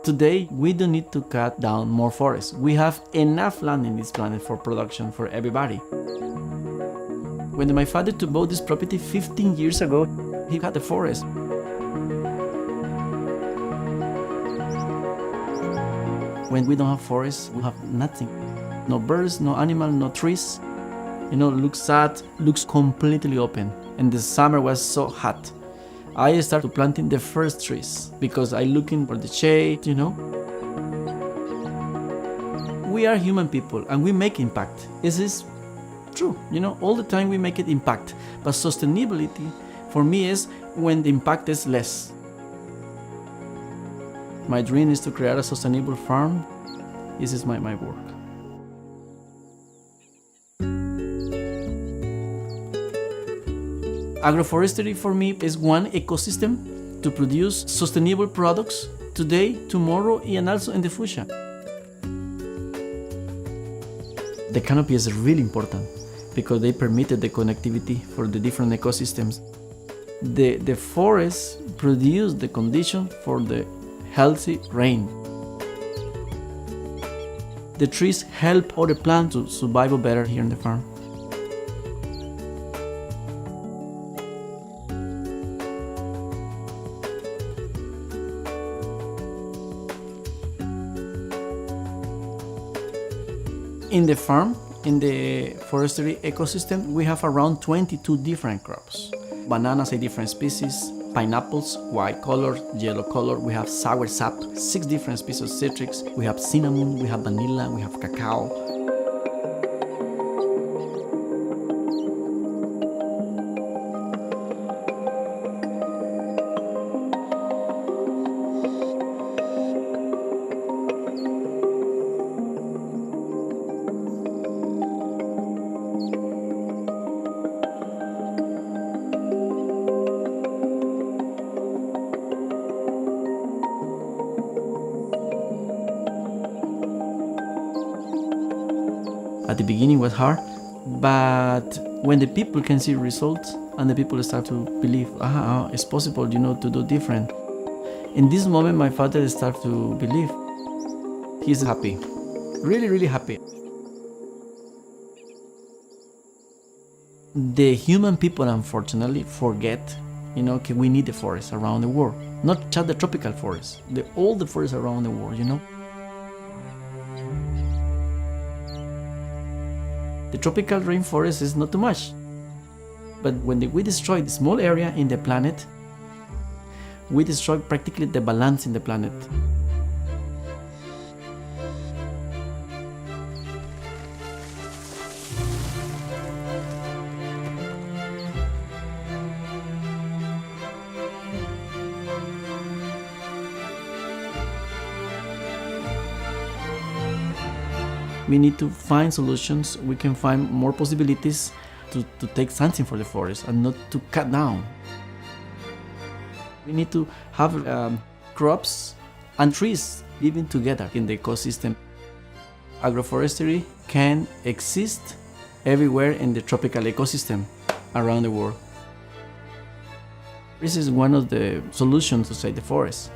Today, we don't need to cut down more forests. We have enough land in this planet for production for everybody. When my father bought this property 15 years ago, he had a forest. When we don't have forests, we have nothing. No birds, no animal, no trees. Looks sad, looks completely open. And the summer was so hot. I started planting the first trees because I looking for the shade, We are human people and we make impact. This is true, all the time we make it impact. But sustainability for me is when the impact is less. My dream is to create a sustainable farm. This is my work. Agroforestry for me is one ecosystem to produce sustainable products today, tomorrow, and also in the future. The canopy is really important because they permitted the connectivity for the different ecosystems. The forests produce the condition for the healthy rain. The trees help other plants to survive better here in the farm. In the farm, in the forestry ecosystem, we have around 22 different crops. Bananas, a different species, pineapples, white color, yellow color, we have sour sap, 6 different species of citrus, we have cinnamon, we have vanilla, we have cacao. At the beginning was hard, but when the people can see results and the people start to believe, it's possible, to do different. In this moment, my father started to believe. He's happy, really, really happy. The human people, unfortunately, forget, we need the forests around the world, not just the tropical forests, all the forests around the world, The tropical rainforest is not too much. But when we destroy the small area in the planet, we destroy practically the balance in the planet. We need to find solutions. We can find more possibilities to take something for the forest and not to cut down. We need to have crops and trees living together in the ecosystem. Agroforestry can exist everywhere in the tropical ecosystem around the world. This is one of the solutions to save the forest.